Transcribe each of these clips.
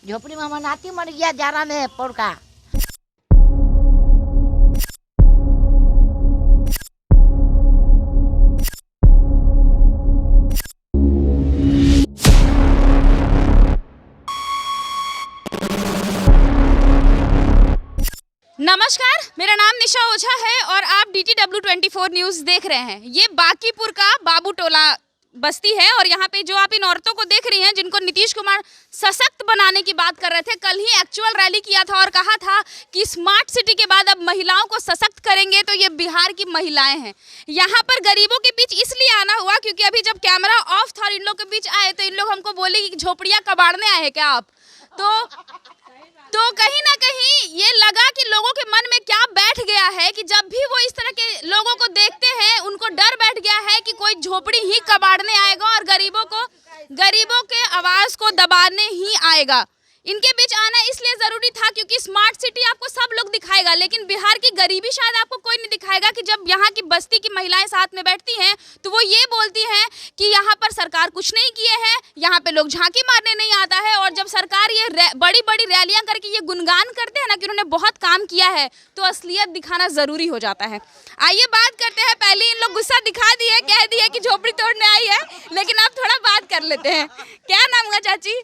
झोपड़ी में हमारा नाती मर गया जारा में पौड़ का। नमस्कार, मेरा नाम निशा ओझा है और आप DTW24 न्यूज़ देख रहे हैं। ये बांकीपुर का बाबू टोला बस्ती है और यहाँ पे जो आप इन औरतों को देख रही हैं जिनको नीतीश कुमार सशक्त बनाने की बात कर रहे थे, कल ही एक्चुअल रैली किया था और कहा था कि स्मार्ट सिटी के बाद अब महिलाओं को सशक्त करेंगे, तो ये बिहार की महिलाएं हैं। यहाँ पर गरीबों के बीच इसलिए आना हुआ क्योंकि अभी जब कैमरा ऑफ था और इन लोग के बीच आए तो इन लोग हमको बोले कि झोपड़ियाँ कबाड़ने आए हैं क्या आप। तो कहीं ना कहीं ये लगा कि लोगों के मन में क्या बैठ गया है कि जब भी वो इस तरह के लोगों को देखते हैं उनको डर बैठ गया है कि कोई झोपड़ी ही कबाड़ने आएगा और गरीबों के आवाज को दबाने ही आएगा। इनके बीच आना इसलिए जरूरी था क्योंकि स्मार्ट सिटी आपको सब लोग दिखाएगा, लेकिन बिहार की गरीबी शायद आपको कोई नहीं दिखाएगा कि जब यहाँ की बस्ती की महिलाएं साथ में बैठती हैं तो वो ये बोलती हैं कि यहाँ पर सरकार कुछ नहीं किए हैं, यहाँ पे लोग झांकी मारने नहीं आता है। और जब सरकार ये बड़ी बड़ी रैलियां करके ये गुणगान करते हैं ना कि उन्होंने बहुत काम किया है, तो असलियत दिखाना जरूरी हो जाता है। आइए बात करते हैं। पहले इन लोग गुस्सा दिखा दिए, कह दिए कि झोपड़ी तोड़ने आई है, लेकिन अब थोड़ा बात कर लेते हैं। क्या नाम हुआ चाची?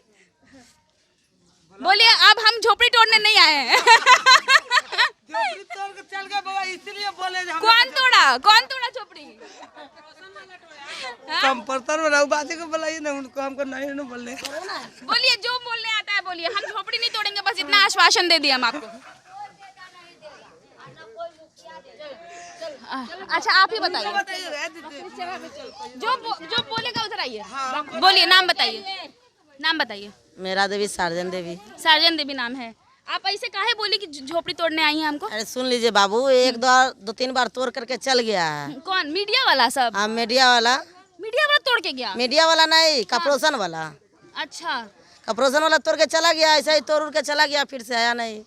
बोलिए। अब हम झोपड़ी तोड़ने नहीं आए हैं। झोपड़ी तोड़ के चल गए बाबा, इसलिए बोले कौन तोड़ा झोपड़ी? कंप्यूटर में रहू बाजी को बुलाइए ना, उनको हमको नहीं ना बोलने। बोलिए, जो बोलने आता है बोलिए। हम झोपड़ी नहीं तोड़ेंगे, बस इतना आश्वासन दे दिया हम आपको। अच्छा आप ही बताइए, जो बोलेगा उधर आइए। बोलिए, नाम बताइए। मेरा देवी सार्जन देवी नाम है। आप ऐसे काहे बोली कि झोपड़ी तोड़ने आई हैं हमको? अरे सुन लीजिए बाबू, दो तीन बार तोड़ करके चल गया है। कौन? मीडिया वाला? सब? हाँ, मीडिया वाला तोड़ के गया? मीडिया वाला नहीं, कॉर्पोरेशन वाला। अच्छा, कॉर्पोरेशन वाला तोड़ के चला गया, ऐसा ही तोड़ के चला गया, फिर से आया नहीं।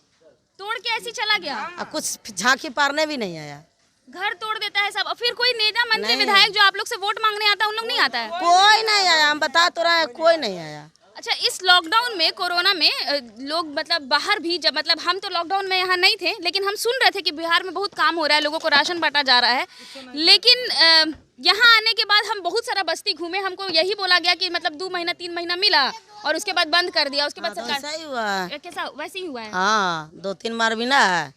तोड़ के ऐसे चला गया? कुछ झांकी पारने भी नहीं आया। घर तोड़ देता है सब। फिर कोई नेता मंत्री विधायक जो आप लोग से वोट मांगने आता है उन लोग नहीं आता है? कोई नहीं आया, हम बता तो रहे हैं, कोई नहीं आया। अच्छा, इस लॉकडाउन में, कोरोना में लोग मतलब बाहर भी, जब मतलब हम तो लॉकडाउन में यहाँ नहीं थे, लेकिन हम सुन रहे थे कि बिहार में बहुत काम हो रहा है, लोगों को राशन बांटा जा रहा है। लेकिन यहाँ आने के बाद हम बहुत सारा बस्ती घूमे, हमको यही बोला गया कि मतलब 2 महीना 3 महीना मिला और उसके बाद बंद कर दिया। उसके बाद सरकार ऐसा ही हुआ। कैसा? वैसे ही हुआ है। हाँ, 2-3 बार मिला है,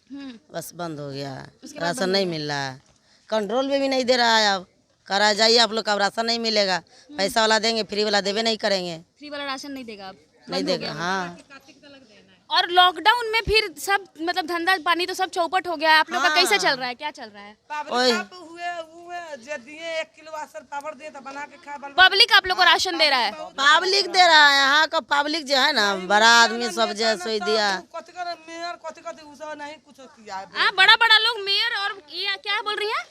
बस बंद हो गया। राशन नहीं मिल रहा है, कंट्रोल में भी नहीं दे रहा है। अब करा जाइए आप लोग, अब राशन नहीं मिलेगा, पैसा वाला देंगे, फ्री वाला देवे नहीं करेंगे। फ्री वाला राशन नहीं देगा अब? नहीं देगा। हाँ, और लॉकडाउन में फिर सब मतलब धंधा पानी तो सब चौपट हो गया है। आप लोग का कैसे चल रहा है? क्या चल रहा है? पब्लिक आप लोग को राशन दे रहा है? पब्लिक दे रहा है। यहाँ का पब्लिक जो है ना, बड़ा आदमी सब जो सोई दिया। बड़ा बड़ा लोग मेयर और ये क्या बोल रही हैं?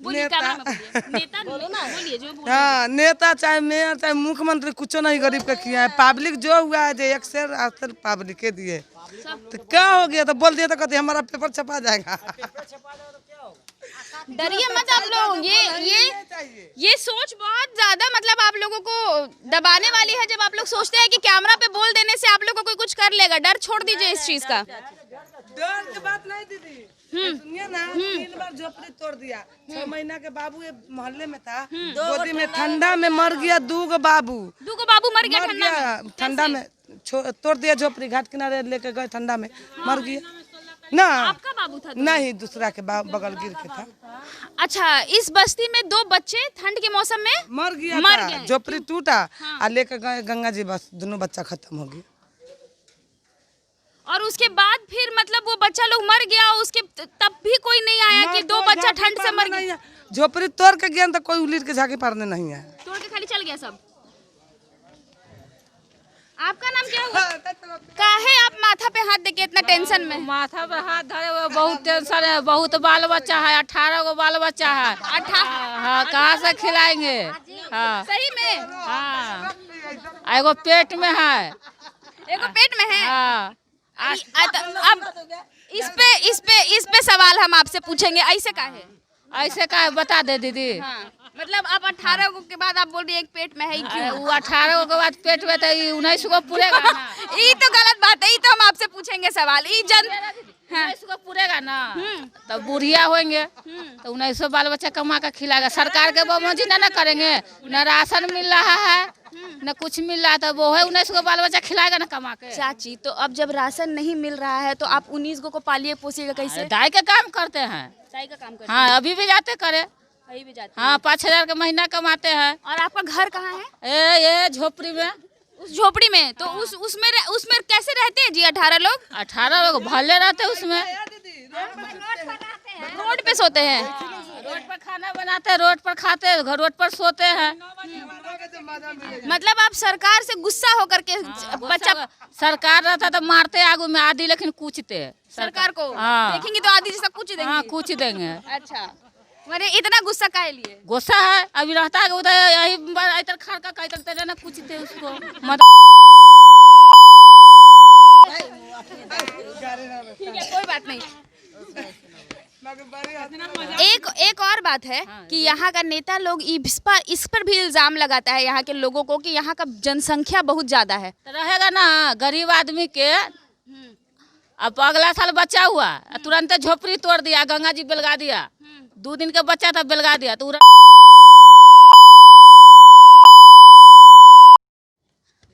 बोलिए, कैमरा में बोलिए। नेता बोलो ना, बोलिए जो बोल। हाँ, नेता चाहे मेयर चाहे मुख्यमंत्री कुछ नहीं गरीब का किया है। पब्लिक जो हुआ है जो एक शेर अक्सर पब्लिक के दिए, तो क्या हो गया? तो बोल दिया तो कहते हमारा पेपर छपा जाएगा। डरिए मत आप लोग। ये सोच बहुत ज्यादा मतलब आप लोगों को दबाने वाली है। जब आप लोग सोचते हैं कि कैमरा पे बोल देने से आप लोग को कोई कुछ कर लेगा, डर छोड़ दीजिए इस चीज का। डर की बात नहीं दीदी, सुनिए ना, 3 बार झोपड़ी तोड़ दिया। 6 महीना के बाबू मोहल्ले में था, गोदी में ठंडा में मर गया। 2 बाबू मर गया ठंडा में। तोड़ दिया झोपड़ी, घाट किनारे लेके गए, ठंडा में मर गया ना। आपका बाबू था? नहीं, दूसरा के बगल गिर के था। अच्छा, इस बस्ती में 2 बच्चे ठंड के मौसम में मर गया। झोपड़ी टूटा और लेकर गए गंगा जी, बस दोनों बच्चा खत्म हो गया। और उसके बाद फिर मतलब वो बच्चा लोग मर गया, उसके तब भी कोई नहीं आया कि 2 बच्चा ठंड से मर गया। झोपड़ी तोड़ के गया तो कोई उलीट के झांकी पारने नहीं है, तोड़ के खाली चल गया सब। आपका नाम क्या हुआ? काहे आप माथा पे हाथ देके इतना टेंशन में? माथा पे हाथ धरे हुए, बहुत टेंशन है, बहुत बाल बच्चा है, 18 गो बाल बच्चा है। 18? हाँ, कहाँ से खिलाएंगे? हाँ, सही में? हाँ, एगो पेट में है। एगो पेट में है? हाँ। अब इस पे सवाल हम आपसे पूछेंगे, ऐसे काहे? ऐसे का बता दे दीदी। हाँ, मतलब आप 18 गो के बाद आप बोल रही है एक पेट में है, क्यों? वो 18 गो के बाद पेट में तो 19 गो पूरेगा ना। ये तो गलत बात बात है, ये तो हम आपसे पूछेंगे सवाल। ये हाँ। 19 को पूरेगा ना तो बुढ़िया होंगे तो 19 बाल बच्चा कमा कर खिलाएगा। सरकार के बोझी ना करेंगे, न राशन मिल रहा है न कुछ मिल रहा है, तो वो है 19 को बाल बच्चा खिलाएगा ना कमा के। चाची, तो अब जब राशन नहीं मिल रहा है तो आप 19 को पालिए पोसिएगा कैसे? दाई का काम करते हैं। दाई का काम करते हाँ, अभी भी जाते करे। अभी भी जाते हाँ, 5,000 का महीना कमाते हैं। और आपका घर कहाँ है? ये झोपड़ी में। उस झोपड़ी में? तो उसमें कैसे रहते हैं जी 18 लोग? 18 लोग भले रहते उसमें। रोड पे सोते हैं? रोड पर खाना बनाते हैं, रोड पर खाते हैं, रोड पर सोते हैं। मतलब आप सरकार से गुस्सा होकर के बच्चा सरकार रहता तो मारते आगू में आधी, लेकिन कूचते सरकार को हाँ। देखेंगे तो आधी जैसा कुछ देंगे। हाँ, कूच देंगे। अच्छा, मैंने इतना गुस्सा काहे लिए? गुस्सा है, अभी रहता है उधर यही इधर खड़का कहते ना कूचते उसको ठीक है, कोई बात नहीं। एक और बात है कि यहाँ का नेता लोग इस पर भी इल्जाम लगाता है यहाँ के लोगों को कि यहाँ का जनसंख्या बहुत ज्यादा है। तो रहेगा ना गरीब आदमी के। अब अगला साल बच्चा हुआ, तुरंत झोपड़ी तोड़ दिया, गंगा जी बेलगा दिया। 2 दिन का बच्चा था, बेलगा दिया। तो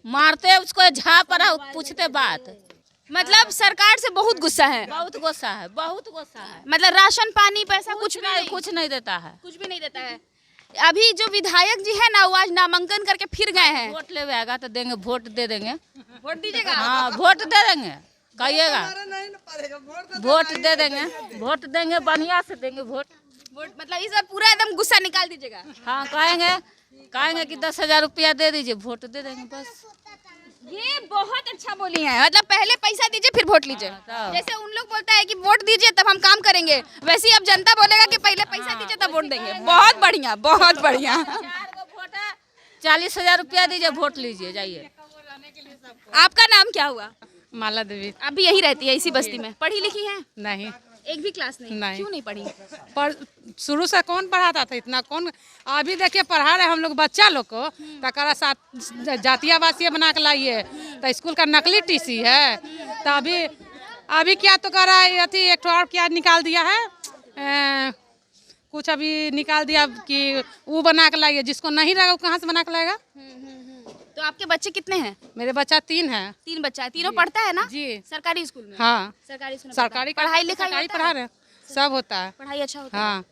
मारते उसको झाप रहा, पूछते बात। मतलब सरकार से बहुत गुस्सा है। बहुत गुस्सा है, बहुत गुस्सा है। मतलब राशन पानी पैसा कुछ भी नहीं, कुछ नहीं देता है। कुछ भी नहीं देता है। अभी जो विधायक जी है ना, वो आज नामांकन करके फिर गए हैं। वोट ले आएगा तो देंगे, वोट दे देंगे। वोट दीजिएगा? हाँ, वोट दे देंगे, कहिएगा वोट दे देंगे, वोट देंगे, बढ़िया से देंगे वोट। मतलब इस बार पूरा एकदम गुस्सा निकाल दीजिएगा? हाँ, कहेंगे कि 10,000 रुपया दे दीजिए, वोट दे देंगे बस। ये बहुत अच्छा बोली है। मतलब पहले पैसा दीजिए फिर वोट लीजिए। जैसे उन लोग बोलता है कि वोट दीजिए तब हम काम करेंगे, वैसे ही अब जनता बोलेगा कि पहले पैसा दीजिए तब वोट देंगे। बहुत बढ़िया, बहुत बढ़िया। 40,000 रुपया दीजिए, वोट लीजिए, जाइए। आपका नाम क्या हुआ? माला देवी। आप भी यही रहती है इसी बस्ती में? पढ़ी लिखी हैं? नहीं, एक भी क्लास नहीं? नहीं। क्यों नहीं पढ़ी? पर शुरू से कौन पढ़ाता था इतना? कौन अभी देखिए पढ़ा रहे हम लोग बच्चा लोग को। तकरा साथ जातिया वासिया बना के लाइए तो स्कूल का नकली टीसी है। तो अभी क्या तो कर रहा है, अथी एक और क्या निकाल दिया है, कुछ अभी निकाल दिया कि वो बना के लाइए। जिसको नहीं रहेगा वो कहाँ से बना के लाएगा? तो आपके बच्चे कितने हैं? मेरे बच्चा 3 है। 3 बच्चा है? तीनों पढ़ता है ना? जी। सरकारी स्कूल में? हाँ, सरकारी स्कूल में सरकारी पढ़ाई लिखाई सरकारी होता है? पढ़ा रहे, सब होता है। पढ़ाई अच्छा होता है? हाँ।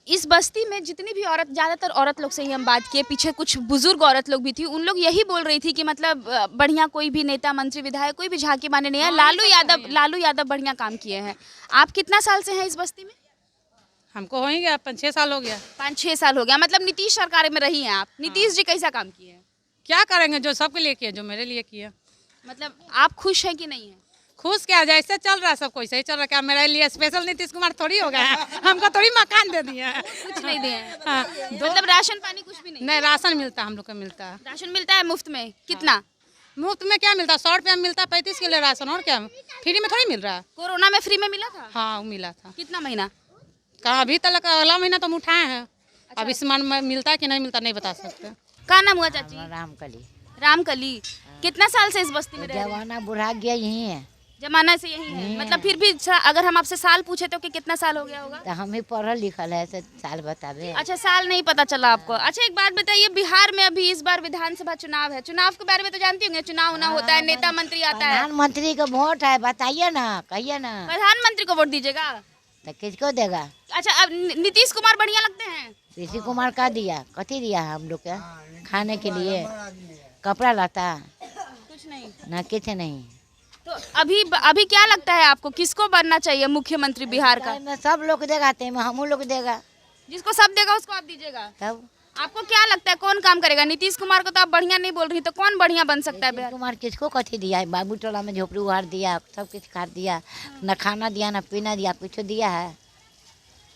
इस बस्ती में जितनी भी औरत, ज़्यादातर औरत लोग से ही हम बात किए, पीछे कुछ बुजुर्ग औरत लोग भी थी, उन लोग यही बोल रही थी कि मतलब बढ़िया कोई भी नेता मंत्री विधायक कोई भी झांकी मारने नहीं है। लालू यादव बढ़िया काम किए हैं। आप कितना साल से हैं इस बस्ती में? हमको हो ही गया 5-6 साल हो गया। 5-6 साल हो गया। मतलब नीतीश सरकार में रही हैं आप। नीतीश जी कैसा काम किए हैं? क्या करेंगे, जो सबके लिए किए, जो मेरे लिए किए। मतलब आप खुश हैं कि नहीं है? खुश क्या, जैसे चल रहा है सब कोई सही चल रहा है। क्या मेरे लिए स्पेशल नीतीश कुमार थोड़ी हो गया है? हमको थोड़ी मकान दे दिए हैं। कुछ नहीं दिए हैं? हाँ, मतलब राशन पानी कुछ भी नहीं? नहीं, राशन मिलता, हम लोग को मिलता है। राशन मिलता है मुफ्त में? कितना? मुफ्त में क्या मिलता है? 100 रुपया में मिलता है 35 किलो राशन। और क्या, फ्री में थोड़ी मिल रहा है? कोरोना में फ्री में मिला था? हाँ, वो मिला था। कितना महीना? कहाँ अभी तक, अगला महीना तो हम उठाए हैं। अब इस मान मिलता है कि नहीं मिलता नहीं बता सकते। क्या नाम हुआ चाची? रामकली। रामकली। कितना साल से इस बस्ती में रह रहे हैं? जवाना बुढ़ा गया यही है जमाना से यही है? मतलब फिर भी अगर हम आपसे साल पूछे तो कि कितना साल हो गया होगा? तो हम ही पढ़ल लिखल है, से साल बतावे। अच्छा, साल नहीं पता चला आपको। अच्छा, एक बात बताइए, बिहार में अभी इस बार विधानसभा चुनाव है। चुनाव के बारे में तो जानती होंगे, चुनाव ना होता है, नेता मंत्री आता है। प्रधानमंत्री का वोट है, बताइए ना, कहिए ना। प्रधानमंत्री को वोट दीजिएगा? तो किसको देगा? अच्छा, अब नीतीश कुमार बढ़िया लगते हैं? नीतीश कुमार का दिया, कथी दिया है हम लोग के खाने के लिए? कपड़ा लाता कुछ नहीं ना, कुछ नहीं। तो अभी क्या लगता है आपको, किसको बनना चाहिए मुख्यमंत्री बिहार का? में सब लोग देगा, ते में हम लोग देगा। जिसको सब देगा उसको आप दीजिएगा? तब आपको क्या लगता है कौन काम करेगा? नीतीश कुमार को तो आप बढ़िया नहीं बोल रही, तो कौन बढ़िया बन सकता है बिहार? कुमार किसको कथी दिया है? बाबू टोला में झोपड़ी उहार दिया, सब कुछ काट दिया, न खाना दिया न पीना दिया, कुछ दिया है?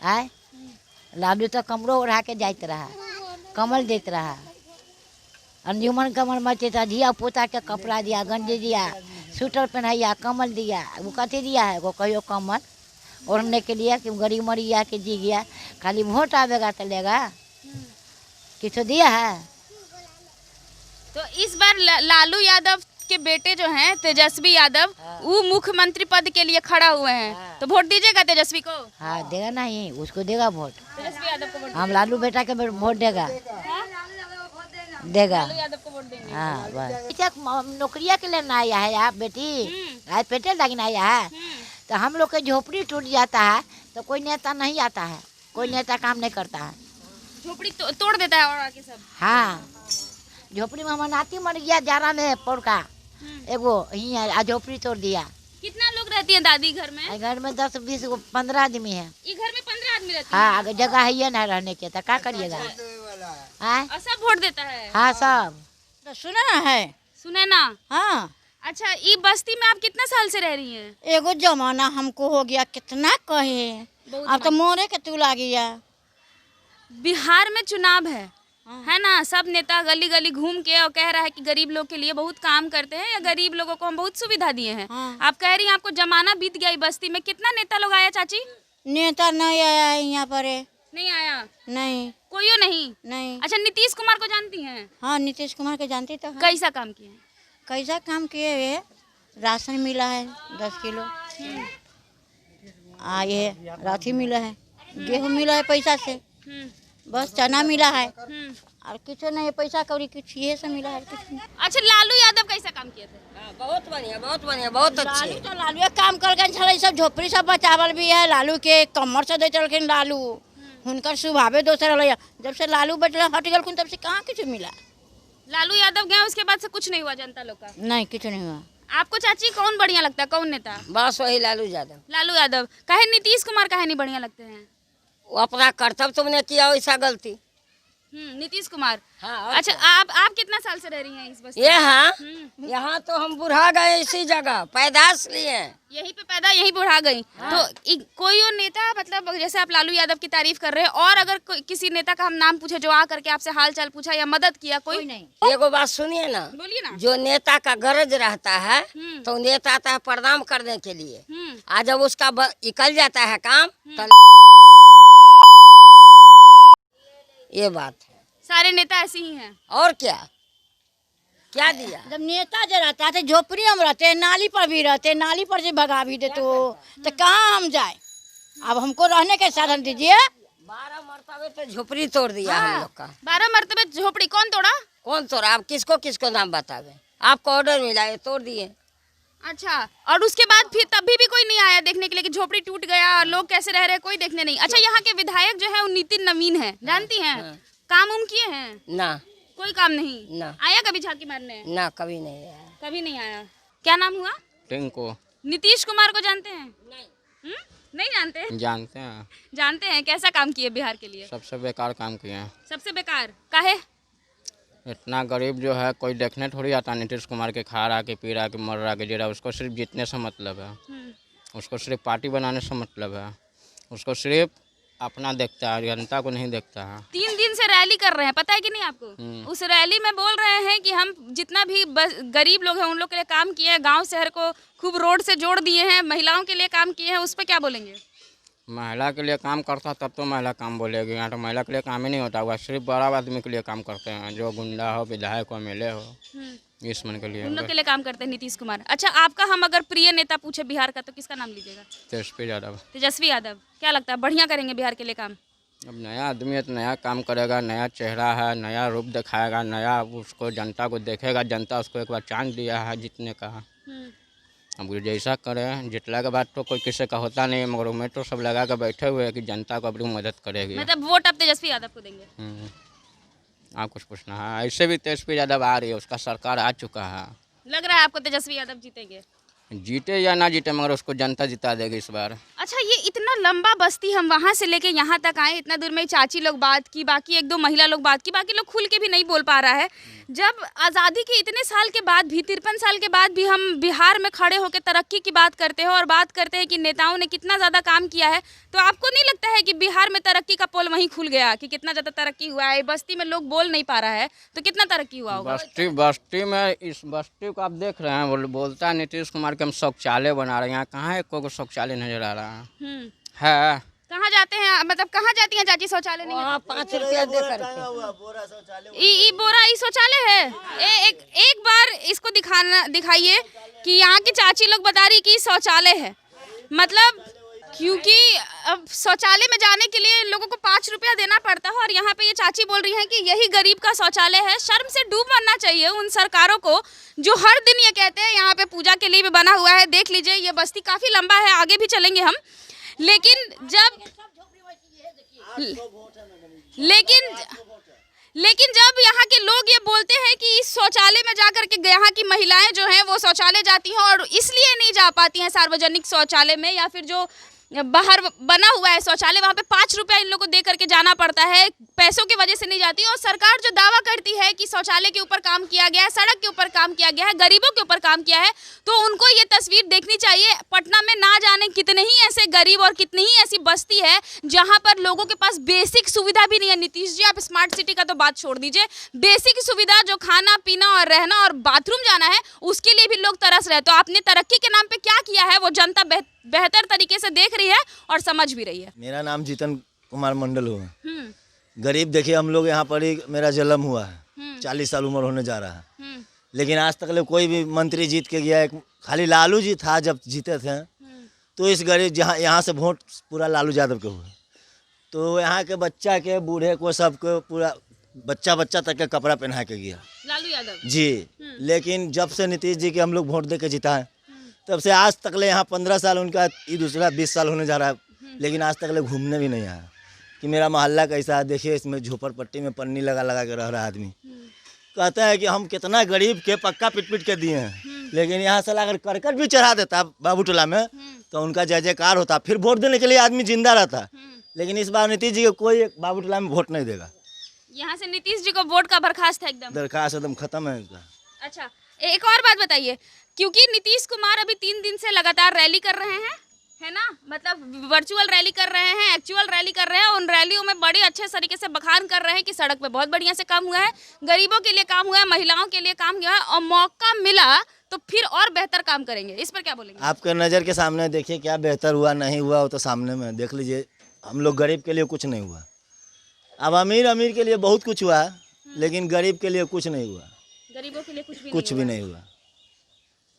आए लालू तो कमरों उड़ा के जाते रहा, कमल देते रहा, अंजुमन कमल मचे तो धिया पोता के कपड़ा दिया, गंजी दिया, स्वेटर पहनाइया, कमल दिया। वो कथी दिया है? वो कहियो कमल ओढ़ने के लिए कि गरीब मरिया के जी गया, खाली वोट आवेगा तो लेगा, किसको दिया है? तो इस बार लालू यादव आपके बेटे जो हैं तेजस्वी यादव वो मुख्यमंत्री पद के लिए खड़ा हुए हैं, तो वोट दीजिएगा तेजस्वी को? हाँ देगा नहीं, उसको देगा वोट। तेजस्वी यादव को वोट हम लालू बेटा के वोट देगा, देगा। यादव को वोट देंगे। हाँ बस। नौकरिया के लिए ना आया है आप बेटी, आज पेटे लगने आया है, तो हम लोग के झोपड़ी टूट जाता है तो कोई नेता नहीं आता है, कोई नेता काम नहीं करता है। झोपड़ी तोड़ देता है और आके सब। हाँ झोपड़ी में हमारा नाती मर गया जारा में पौड़का, एगो ही है, आज झोपड़ी तोड़ दिया। कितना लोग रहती हैं दादी घर में? घर में 10 20 15 आदमी है। ये घर में 15 आदमी रहते हैं। हाँ अगर जगह है ये ना रहने के तो क्या करिएगा? हाँ और सब वोट देता है। हाँ सब तो सुना है। सुने ना। हाँ अच्छा ये बस्ती में आप कितना साल से रह रही हैं? एगो जमाना हमको हो गया, कितना कहे, अब तो मोरे के तू ला गया। बिहार में चुनाव है ना, सब नेता गली गली घूम के और कह रहा है कि गरीब लोग के लिए बहुत काम करते हैं या गरीब लोगों को हम बहुत सुविधा दिए हैं। आप कह रही हैं आपको जमाना बीत गया। बस्ती में कितना नेता लोग आया चाची? नेता नहीं आया है यहाँ पर। नहीं आया? नहीं कोई नहीं। नहीं। अच्छा नीतीश कुमार को जानती हैं? हाँ नीतीश कुमार के जानती तो है। कैसा काम किए हैं? कैसा काम किए हुए, राशन मिला है 10 किलो, ये राठी मिला है, गेहूँ मिला है पैसा से, बस चना मिला है और कुछ नहीं, पैसा कौड़ी कुछ ये से मिला है, कुछ नहीं। अच्छा लालू यादव कैसा काम किए थे? बहुत बढ़िया, बहुत बढ़िया, बहुत अच्छे। लालू तो लालू काम कर गए, सब झोपड़ी सब बचावल भी है। लालू के कमर से दे चलखिन लालू, उनका स्वभावे दोसर रहा। जब से लालू बचल हट गल तब से कहाँ कुछ मिला। लालू यादव गए उसके बाद से कुछ नहीं हुआ जनता लोग का? नहीं कुछ नहीं हुआ। आपको चाची कौन बढ़िया लगता है, कौन नेता? बस वही लालू यादव। लालू यादव। काहे नीतीश कुमार काहे नहीं बढ़िया लगते हैं? वो अपना कर्तव्य तुमने किया वैसा गलती। नीतीश कुमार। हाँ, अच्छा आप कितना साल से रह रही हैं इस बस्ती ये में? हाँ यहाँ तो हम बुढ़ा गए इसी जगह, पैदाश लिए। यहीं पे पैदा यहीं बुढ़ा गई। तो कोई और नेता, मतलब जैसे आप लालू यादव की तारीफ कर रहे हैं, और अगर किसी नेता का हम नाम पूछे जो आ करके आपसे हाल चाल पूछा या मदद किया, कोई नहीं? एगो बात सुनिए ना, बोलिए ना। जो नेता का गरज रहता है तो नेता आता है प्रणाम करने के लिए, आज जब उसका निकल जाता है काम तो ये बात है। सारे नेता ऐसे ही हैं। और क्या क्या दिया? जब नेता जो रहता है झोपड़ी हम रहते, नाली पर भी रहते, नाली पर से भगा भी दे तो कहाँ हम जाए? अब हमको रहने के साधन दीजिए। 12 मरतबे तो झोपड़ी तोड़ दिया हम लोग का। 12 मरतबे झोपड़ी कौन तोड़ा? कौन तोड़ा? आप किसको किसको नाम बतावे? आपको ऑर्डर मिला है तोड़ दिए। अच्छा, और उसके बाद फिर तभी भी कोई नहीं आया देखने के लिए कि झोपड़ी टूट गया और लोग कैसे रह रहे हैं, कोई देखने नहीं? अच्छा यहाँ के विधायक जो है वो नितिन नवीन है, जानती हैं? काम उम किए हैं? ना कोई काम नहीं। ना आया कभी झांकी मारने? ना कभी नहीं आया। कभी नहीं आया। क्या नाम हुआ? टिंको। नीतीश कुमार को जानते हैं? नहीं जानते? जानते हैं। जानते हैं। कैसा काम किए बिहार के लिए? सबसे बेकार काम किए हैं। सबसे बेकार काहे? इतना गरीब जो है कोई देखने थोड़ी आता नीतीश कुमार के खा रहा के पी रहा के मर रहा के जी रहा। उसको सिर्फ जीतने से मतलब है, उसको सिर्फ पार्टी बनाने से मतलब है, उसको सिर्फ अपना देखता है, जनता को नहीं देखता है। 3 दिन से रैली कर रहे हैं, पता है कि नहीं आपको? उस रैली में बोल रहे हैं कि हम जितना भी गरीब लोग हैं उन लोग के लिए काम किए हैं, गांव शहर को खूब रोड से जोड़ दिए हैं, महिलाओं के लिए काम किए हैं। उस पर क्या बोलेंगे? महिला के लिए काम करता तब तो महिला काम बोलेगी, यहाँ तो महिला के लिए काम ही नहीं होता हुआ। सिर्फ बड़ा आदमी के लिए काम करते हैं, जो गुंडा हो, विधायक हो, MLA हो, इस मन के लिए उन लोग के लिए काम करते हैं नीतीश कुमार। अच्छा आपका हम अगर प्रिय नेता पूछे बिहार का तो किसका नाम लीजिएगा? तेजस्वी यादव। तेजस्वी यादव। क्या लगता है बढ़िया करेंगे बिहार के लिए काम? अब नया आदमी है तो नया काम करेगा, नया चेहरा है, नया रूप दिखाएगा, नया उसको जनता को देखेगा। जनता उसको एक बार चांस दिया है जीतने का, अब जैसा करें। जितला के बाद तो कोई किसी का होता नहीं, मगर उम्मीद तो सब लगा कर बैठे हुए हैं कि जनता को अपनी मदद करेगी। मतलब वोट आप तेजस्वी यादव को देंगे? आप कुछ पूछना है? ऐसे भी तेजस्वी यादव आ रही है, उसका सरकार आ चुका है। लग रहा है आपको तेजस्वी यादव जीतेंगे? जीते या ना जीते मगर उसको जनता जिता देगी इस बार। अच्छा ये इतना लंबा बस्ती हम वहाँ से लेके यहाँ तक आए, इतना दूर में चाची लोग बात की, बाकी 1-2 महिला लोग बात की, बाकी लोग खुल के भी नहीं बोल पा रहा है। जब आज़ादी के इतने साल के बाद भी, 53 साल के बाद भी हम बिहार में खड़े होकर तरक्की की बात करते हैं और बात करते हैं कि नेताओं ने कितना ज़्यादा काम किया है, तो आपको नहीं लगता है कि बिहार में तरक्की का पोल वहीं खुल गया कि कितना ज़्यादा तरक्की हुआ है? बस्ती में लोग बोल नहीं पा रहा है तो कितना तरक्की हुआ होगा? बस्ती में, इस बस्ती को आप देख रहे हैं, बोलता है नीतीश कुमार के हम शौचालय बना रहे हैं। यहाँ कहाँ एक को शौचालय नजर आ रहा है? कहाँ जाते हैं, मतलब कहाँ जाती हैं चाची शौचालय नहीं है? 5 रुपया दे करके ई बोरा ई शौचालय है। एक बार इसको दिखाइए कि यहाँ की चाची लोग बता रही कि शौचालय है, मतलब क्योंकि अब शौचालय में जाने के लिए लोगों को 5 रुपया देना पड़ता है और यहाँ पे ये चाची बोल रही हैं कि यही गरीब का शौचालय है। शर्म से डूब मरना चाहिए उन सरकारों को जो हर दिन ये कहते हैं यहाँ पे पूजा के लिए भी बना हुआ है। देख लीजिए ये बस्ती काफ़ी लंबा है, आगे भी चलेंगे हम, लेकिन जब यहाँ के लोग ये बोलते हैं कि इस शौचालय में जाकर के यहाँ की महिलाएं जो हैं वो शौचालय जाती हैं और इसलिए नहीं जा पाती हैं सार्वजनिक शौचालय में, या फिर जो बाहर बना हुआ है शौचालय वहाँ पे 5 रुपया इन लोगों को दे करके जाना पड़ता है, पैसों की वजह से नहीं जाती। और सरकार जो दावा करती है कि शौचालय के ऊपर काम किया गया है, सड़क के ऊपर काम किया गया है, गरीबों के ऊपर काम किया है, तो उनको ये तस्वीर देखनी चाहिए। पटना में ना जाने कितने ही ऐसे गरीब और कितनी ही ऐसी बस्ती है जहाँ पर लोगों के पास बेसिक सुविधा भी नहीं है। नीतीश जी, आप स्मार्ट सिटी का तो बात छोड़ दीजिए, बेसिक सुविधा जो खाना पीना और रहना और बाथरूम जाना है उसके लिए भी लोग तरस रहे। तो आपने तरक्की के नाम पे क्या किया है वो जनता बेहतर तरीके से देख रही है और समझ भी रही है। मेरा नाम जीतन कुमार मंडल हुआ। गरीब देखिए, हम लोग यहाँ पर ही मेरा जन्म हुआ है, 40 साल उम्र होने जा रहा है, लेकिन आज तक कोई भी मंत्री जीत के गया, खाली लालू जी था जब जीते थे, तो इस गरीब जहाँ यहाँ से वोट पूरा लालू यादव के हुए, तो यहाँ के बच्चा के बूढ़े को सबको पूरा बच्चा तक के कपड़ा पहना के गया लालू यादव जी। लेकिन जब से नीतीश जी के हम लोग वोट दे के जीता है तब से आज तक ले यहाँ 15 साल, उनका ये दूसरा 20 साल होने जा रहा है, लेकिन आज तक ले घूमने भी नहीं आया कि मेरा मोहल्ला कैसा है। देखिए इसमें झोपड़पट्टी में पन्नी लगा के रह रहा आदमी, कहता है कि हम कितना गरीब के पक्का पिट के दिए हैं, लेकिन यहाँ से अगर करकट भी चढ़ा देता बाबू टोला में तो उनका जय जयकार होता, फिर वोट देने के लिए आदमी जिंदा रहता। लेकिन इस बार नीतीश जी को कोई बाबू टोला में वोट नहीं देगा। यहाँ से नीतीश जी को वोट का बर्खास्त है, एकदम दरखास्त एकदम खत्म है इसका। अच्छा, एक और बात बताइए, क्योंकि नीतीश कुमार अभी 3 दिन से लगातार रैली कर रहे हैं, है ना, मतलब वर्चुअल रैली कर रहे हैं, एक्चुअल रैली कर रहे हैं। उन रैलियों में बड़े अच्छे तरीके से बखान कर रहे हैं कि सड़क पे बहुत बढ़िया से काम हुआ है, गरीबों के लिए काम हुआ है, महिलाओं के लिए काम हुआ है, और मौका मिला तो फिर और बेहतर काम करेंगे। इस पर क्या बोलेंगे? आपके नज़र के सामने देखिए क्या बेहतर हुआ नहीं हुआ वो तो सामने में देख लीजिए। हम लोग गरीब के लिए कुछ नहीं हुआ, अब अमीर के लिए बहुत कुछ हुआ, लेकिन गरीब के लिए कुछ नहीं हुआ, गरीबों के लिए कुछ भी नहीं हुआ।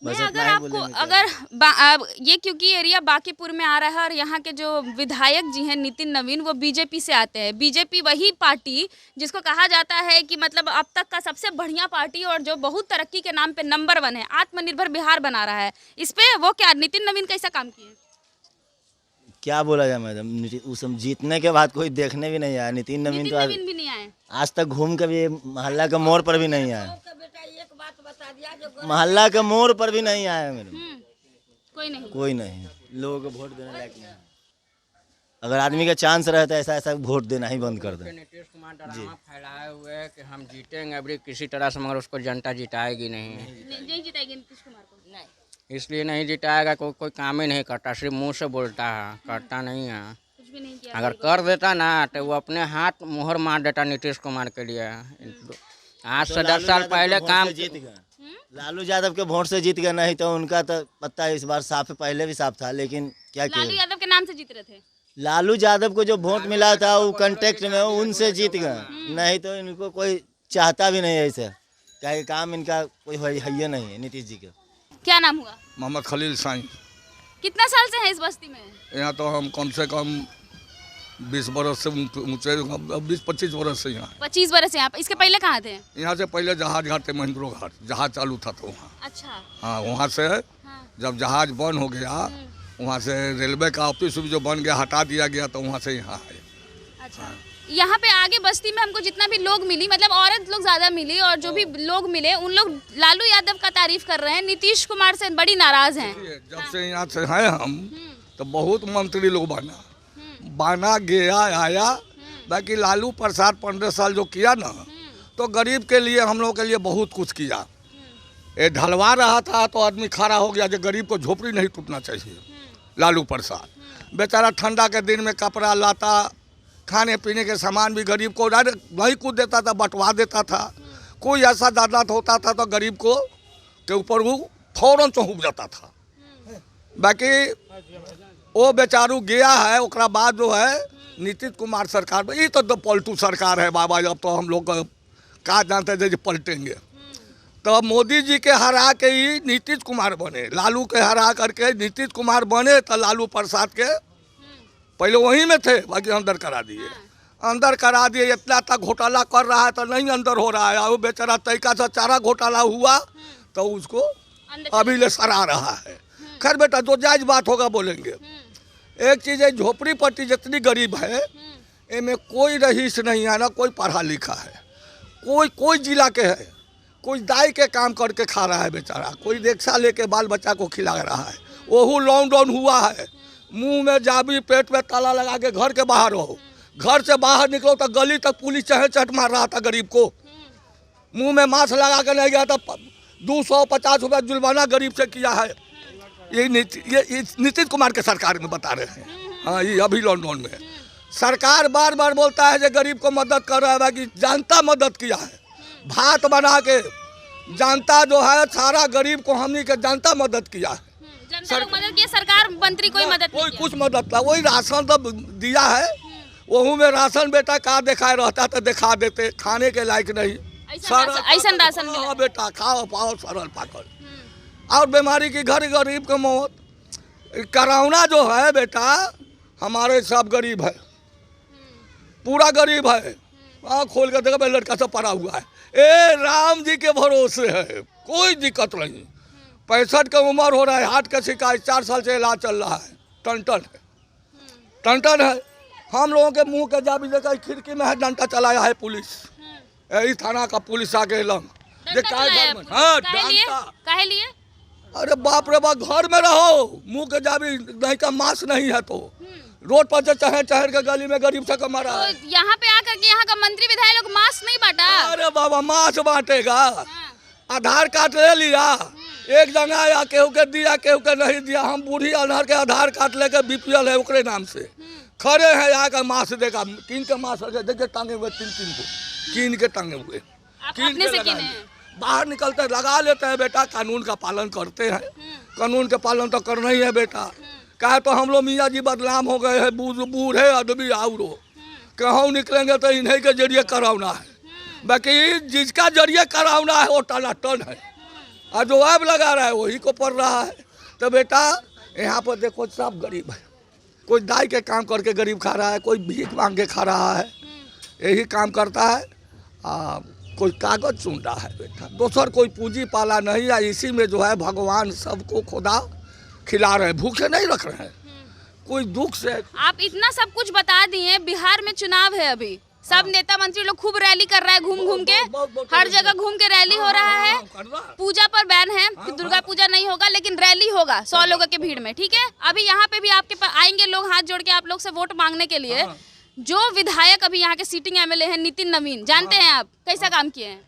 मैं अगर आपको ये क्योंकि एरिया बांकीपुर में आ रहा है और यहाँ के जो विधायक जी हैं नितिन नवीन, वो बीजेपी से आते हैं। बीजेपी वही पार्टी जिसको कहा जाता है कि मतलब अब तक का सबसे बढ़िया पार्टी और जो बहुत तरक्की के नाम पे नंबर 1 है, आत्मनिर्भर बिहार बना रहा है। इस पे वो क्या नितिन नवीन कैसा काम किए? क्या बोला जाए मैडम, उस जीतने के बाद कोई देखने भी नहीं आया। नितिन नवीन तो भी नहीं आए, आज तक घूम के भी मोहल्ला के मोड़ पर भी नहीं आया, मोहल्ला के मोड़ पर भी नहीं आया मैडम। कोई नहीं लोगों को वोट देने लायक नहीं। अगर आदमी का चांस रहे तो ऐसा वोट देना ही बंद कर दे। नीतीश कुमार ड्रामा फैलाए हुए है कि हम जीतेंगे अभी किसी तरह से, मगर उसको जनता जिताएगी नहीं जिताएगी नीतीश कुमार को, इसलिए नहीं जिताएगा। कोई काम ही नहीं करता, सिर्फ मुंह से बोलता है, करता नहीं है। कुछ भी नहीं किया। अगर कर देता ना तो वो अपने हाथ मुहर मार देता नीतीश कुमार के लिए। आज से 10 साल पहले काम जीत गया, लालू यादव के वोट से जीत गया, नहीं तो उनका तो पता इस बार साफ है, पहले भी साफ था, लेकिन क्या किया। लालू यादव के नाम से जीत रहे थे। लालू यादव को जो वोट मिला था वो कंटेक्ट में उनसे जीत गए, नहीं तो इनको कोई चाहता भी नहीं है ऐसे, क्या काम इनका कोई है नहीं है नीतीश जी का। क्या नाम हुआ? मोहम्मद खलील साईं। कितना साल से हैं इस बस्ती में? यहाँ तो हम कम से कम 20 बरस से ऊँचे, 20-25 बरस से यहाँ। 25 बरस से यहाँ? इसके पहले कहाँ थे? यहाँ से पहले जहाज घाट थे, महेंद्रो घाट जहाज चालू था तो वहाँ। अच्छा। हाँ, वहाँ से जब जहाज बंद हो गया, वहाँ से रेलवे का ऑफिस जो बन गया हटा दिया गया, तो वहाँ से यहाँ आए। अच्छा। यहाँ पे आगे बस्ती में हमको जितना भी लोग मिली, मतलब औरत लोग ज्यादा मिली, और जो भी लोग मिले उन लोग लालू यादव का तारीफ कर रहे हैं, नीतीश कुमार से बड़ी नाराज हैं। जब से यहाँ से हैं हम तो बहुत मंत्री लोग बना गया आया, बाकी लालू प्रसाद 15 साल जो किया ना, तो गरीब के लिए हम लोग के लिए बहुत कुछ किया। ये ढलवा रहा था तो आदमी खड़ा हो गया, जो गरीब को झोपड़ी नहीं टूटना चाहिए। लालू प्रसाद बेचारा ठंडा के दिन में कपड़ा लाता, खाने पीने के सामान भी गरीब को नहीं कुछ देता था, बंटवा देता था। कोई ऐसा दादा होता था तो गरीब को के ऊपर वो फौरन चौंक जाता था। बाकी वो बेचारू गया है, ओकरा बाद जो है नीतीश कुमार सरकार में, ये तो पलटू सरकार है बाबा। अब तो हम लोग का जानते थे जो पलटेंगे। तो मोदी जी के हरा के ही नीतीश कुमार बने, लालू के हरा करके नीतीश कुमार बने। तो लालू प्रसाद के पहले वहीं में थे, बाकी अंदर करा दिए, अंदर करा दिए। इतना तक घोटाला कर रहा है तो नहीं अंदर हो रहा है। वो बेचारा तरीका से चारा घोटाला हुआ तो उसको अभी ले सरा रहा है। खैर बेटा, जो जायज बात होगा बोलेंगे। एक चीज़ है, झोपड़ी पट्टी जितनी गरीब है इनमें कोई रईस नहीं है, ना कोई पढ़ा लिखा है, कोई जिला के है, कोई दाई के काम करके खा रहा है बेचारा, कोई रिक्शा लेके बाल बच्चा को खिला रहा है। वही लॉकडाउन हुआ है, मुंह में जाबी पेट में ताला लगा के घर के बाहर रहो, घर से बाहर निकलो तो गली तक पुलिस चढ़ चढ़ मार रहा था गरीब को। मुंह में मास्क लगा के नहीं गया तो 250 रुपये जुर्माना गरीब से किया है। ये नीतीश कुमार के सरकार में बता रहे हैं। हाँ, ये अभी लॉकडाउन में सरकार बार बार बोलता है जो गरीब को मदद कर रहा है, बाकी जनता मदद किया है। भात बना के जनता जो है सारा गरीब को हमनी के जनता मदद किया है। जनता लोग मदद किया, सरकार मंत्री कोई मदद नहीं किया। कुछ मदद था, वही राशन तो दिया है। वहू में राशन बेटा का दिखाए रहता तो दिखा देते, खाने के लायक नहीं। ऐसा राशन मिला बेटा, खाओ पाओ सरल पाकल। और बीमारी की घर गरीब की मौत। कोरोना जो है बेटा हमारे सब गरीब है, पूरा गरीब है। आँख खोल कर देखो, लड़का सब पड़ा हुआ है। ए राम जी के भरोसे है, कोई दिक्कत नहीं। 65 की उम्र हो रहा है, हार्ट का शिकायत 4 साल से इलाज चल रहा है। टन है। हम लोगों के मुंह के जाबी देखा, खिड़की में है डंडा चलाया है पुलिस, यही थाना का पुलिस आके लंग। हाँ, काहे लिए? अरे बाप रे बाप, घर में रहो, मुंह के जाबी नहीं का मास्क नहीं है तो रोड पर चहर के गली में गरीब से कमा रहा है। तो यहाँ पे आकर के यहाँ का मंत्री विधायक लोग मास्क नहीं बांटा? अरे बाबा, मास्क बांटेगा। आधार कार्ड ले लिया, एक जगह आया, केहू के दिया, केहू के नहीं दिया। हम बूढ़ी अनहर के आधार कार्ड लेके BPL है ओकरे नाम से खड़े हैं। यहाँ का मास्क देगा, कीन के मास्क देखिए टांगे हुए 3 को कीन के टांगे हुए, बाहर निकलते लगा लेते हैं बेटा। कानून का पालन करते हैं, कानून का पालन तो करना ही है बेटा। कहे तो हम लोग मियाँ जी बदनाम हो गए हैं, बूढ़े आदमी आओ कहूँ निकलेंगे तो इन्हीं के जरिए कराना है। बाकी जिसका जरिए कराना है वो टनाटन है, और जो ऐब लगा रहा है वही को पड़ रहा है। तो बेटा यहाँ पर देखो सब गरीब है, कोई दाई के काम करके गरीब खा रहा है, कोई भीख मांग के खा रहा है, यही काम करता है। कोई कागज चुन रहा है बेटा, दूसर कोई पूंजी पाला नहीं है। इसी में जो है भगवान सबको खुदा खिला रहे हैं, भूखे नहीं रख रहे हैं कोई दुख से। आप इतना सब कुछ बता दिए, बिहार में चुनाव है अभी, सब नेता मंत्री लोग खूब रैली कर रहा है, घूम के हर जगह घूम के रैली हो रहा है। पूजा पर बैन है कि दुर्गा पूजा नहीं होगा, लेकिन रैली होगा 100 लोगों की भीड़ में, ठीक है। अभी यहाँ पे भी आपके पास आएंगे लोग हाथ जोड़ के आप लोग से वोट मांगने के लिए। जो विधायक अभी यहाँ के सीटिंग MLA हैं नितिन नवीन, जानते हैं आप कैसा काम किए हैं?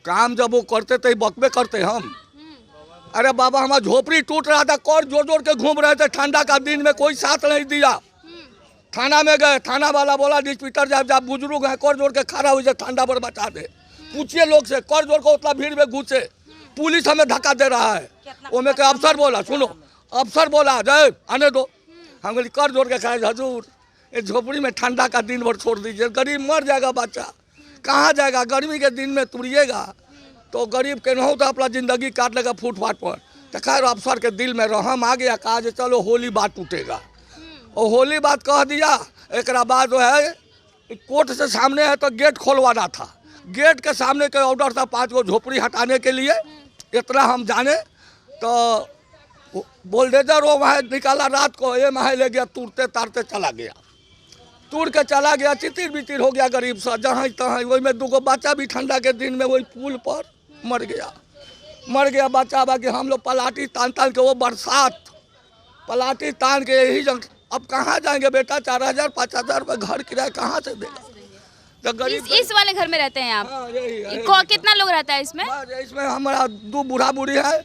काम जब वो करते थे बकबे करते हम। अरे बाबा, हमारा झोपड़ी टूट रहा था, कर जोड़ जोड़ के घूम रहे थे, ठंडा का दिन में कोई साथ नहीं दिया। थाना में गए, थाना वाला बोला डिस्पीटर जब बुजुर्ग है कर जोड़ के खड़ा हुई, ठंडा पर बचा दे। पूछिए लोग से, कर जोड़ को उतना भीड़ में घुसे, पुलिस हमें धक्का दे रहा है। वो में अफसर बोला, सुनो अफसर बोला जय आने दो, हम बोली कर जोड़ के खाए हजूर इस झोपड़ी में ठंडा का दिन भर छोड़ दीजिए, गरीब मर जाएगा, बच्चा कहाँ जाएगा, गर्मी के दिन में तुड़िएगा तो गरीब के नहो तो अपना ज़िंदगी काट लेगा फुटपाथ पर। तो खैर अफसर के दिल में रहम आ गया, कहा जो चलो होली बात टूटेगा, और होली बात कह दिया। एक बाद जो है कोर्ट से सामने है तो गेट खोलवाना था, गेट के सामने के ऑर्डर था 5 को झोपड़ी हटाने के लिए, इतना हम जाने। तो बुलडोजर वो वहाँ निकाला रात को, ये वहाँ ले गया, तूरते तारते चला गया, तूर के चला गया, चितिर बितिर हो गया गरीब सा जहाँ तहाँ। वही में 2 बच्चा भी ठंडा के दिन में वही पुल पर मर गया बच्चा। बाकी हम लोग पलाटी तान के वो बरसात पलाटी तान के यही जंग। अब कहाँ जाएंगे बेटा, 4000 5000 रुपये घर किराया कहाँ से देगा? तो गरीब इस वाले घर में रहते हैं आप? हाँ, यही कितना लोग रहता है इसमें? इसमें हमारा 2 बूढ़ा बूढ़ी है,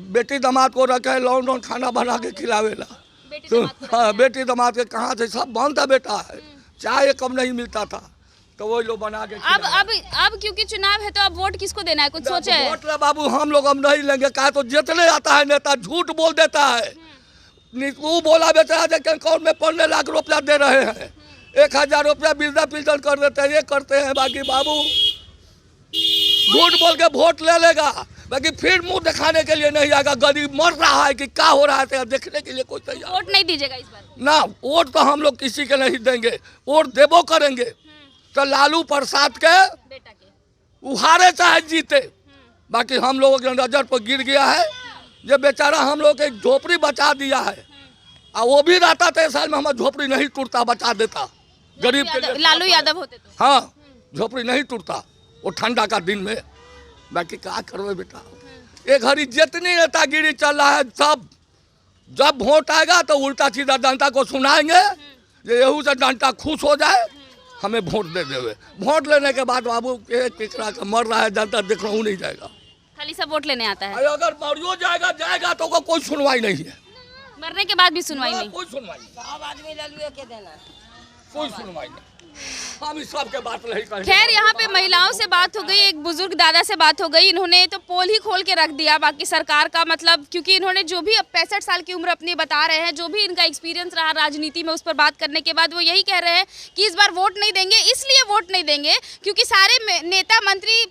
बेटी दामाद को रखे लॉकडाउन खाना बना के खिलावेला। तो हाँ, बेटी दामाद के कहाँ से सब बंद था बेटा, है चाय कम नहीं मिलता था तो वही लोग बना के। अब क्योंकि चुनाव है तो अब वोट किसको देना है, कुछ सोचे? वोट बाबू हम लोग अब नहीं लेंगे, कहा तो जितने आता है नेता झूठ बोल देता है, वो बोला बेचारा के अकाउंट में 15 लाख रुपया दे रहे हैं, 1000 रुपया वृद्धा पेंशन कर देते हैं, ये करते हैं। बाकी बाबू झूठ बोल के वोट ले लेगा, बाकी फिर मुंह दिखाने के लिए नहीं आएगा। गरीब मर रहा है कि क्या हो रहा है देखने के लिए कोई तैयार वोट नहीं दीजिएगा इस बार? ना, वोट तो हम लोग किसी के नहीं देंगे, वोट देबो करेंगे तो लालू प्रसाद के बेटा के उहारे चाहे जीते। बाकी हम लोगों की नजर पर गिर गया है, जो बेचारा हम लोग एक झोपड़ी बचा दिया है, और वो भी रहता तो साल में हमारा झोपड़ी नहीं टूटता, बचा देता गरीब के लिए। लालू यादव होते तो हाँ, झोपड़ी नहीं टूटता वो ठंडा का दिन में। बाकी क्या करो बेटा, एक घड़ी जितनी नेतागिरी चल रहा है, सब जब वोट आएगा तो उल्टा सीधा जनता को सुनाएंगे, यहू से जनता खुश हो जाए, हमें वोट दे देवे। वोट लेने के बाद बाबू केकरा का मर रहा है जनता देखना नहीं जाएगा, खाली सब वोट लेने आता है। अगर मरियो जाएगा तो कोई सुनवाई नहीं है, मरने के बाद भी सुनवाई नहीं, कोई सुनवाई नहीं, कोई सुनवाई नहीं। हम इस सब के बात नहीं करेंगे। खैर यहाँ पे महिलाओं से बात हो गई, एक बुजुर्ग दादा से बात हो गई, इन्होंने तो पोल ही खोल के रख दिया बाकी सरकार का, मतलब क्योंकि इन्होंने जो भी 65 साल की उम्र अपनी बता रहे हैं, जो भी इनका एक्सपीरियंस रहा राजनीति में, उस पर बात करने के बाद वो यही कह रहे हैं कि इस बार वोट नहीं देंगे। इसलिए वोट नहीं देंगे क्योंकि सारे नेता मंत्री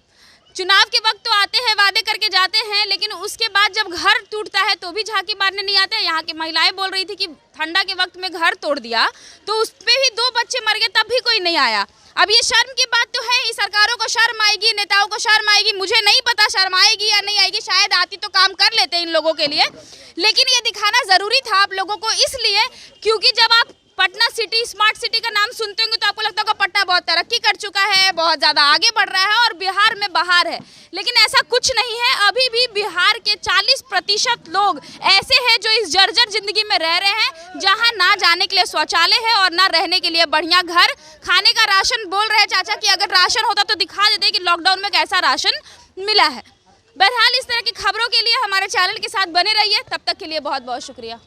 चुनाव के वक्त तो आते हैं, वादे करके जाते हैं, लेकिन उसके बाद जब घर टूटता है तो भी झांकी मारने नहीं आते। यहाँ की महिलाएं बोल रही थी कि ठंडा के वक्त में घर तोड़ दिया तो उस पर भी 2 बच्चे मर गए, तब भी कोई नहीं आया। अब ये शर्म की बात तो है ही, सरकारों को शर्म आएगी, नेताओं को शर्म आएगी, मुझे नहीं पता शर्म आएगी या नहीं आएगी, शायद आती तो काम कर लेते इन लोगों के लिए, लेकिन ये दिखाना ज़रूरी था आप लोगों को, इसलिए क्योंकि जब आप पटना सिटी, स्मार्ट सिटी का नाम सुनते होंगे तो आपको लगता होगा पटना बहुत तरक्की कर चुका है, बहुत ज़्यादा आगे बढ़ रहा है और बिहार में बहार है, लेकिन ऐसा कुछ नहीं है। अभी भी बिहार के 40% लोग ऐसे हैं जो इस जर्जर जिंदगी में रह रहे हैं, जहां ना जाने के लिए शौचालय है और ना रहने के लिए बढ़िया घर, खाने का राशन। बोल रहे हैं चाचा कि अगर राशन होता तो दिखा देते कि लॉकडाउन में कैसा राशन मिला है। बहरहाल इस तरह की खबरों के लिए हमारे चैनल के साथ बने रहिए, तब तक के लिए बहुत बहुत शुक्रिया।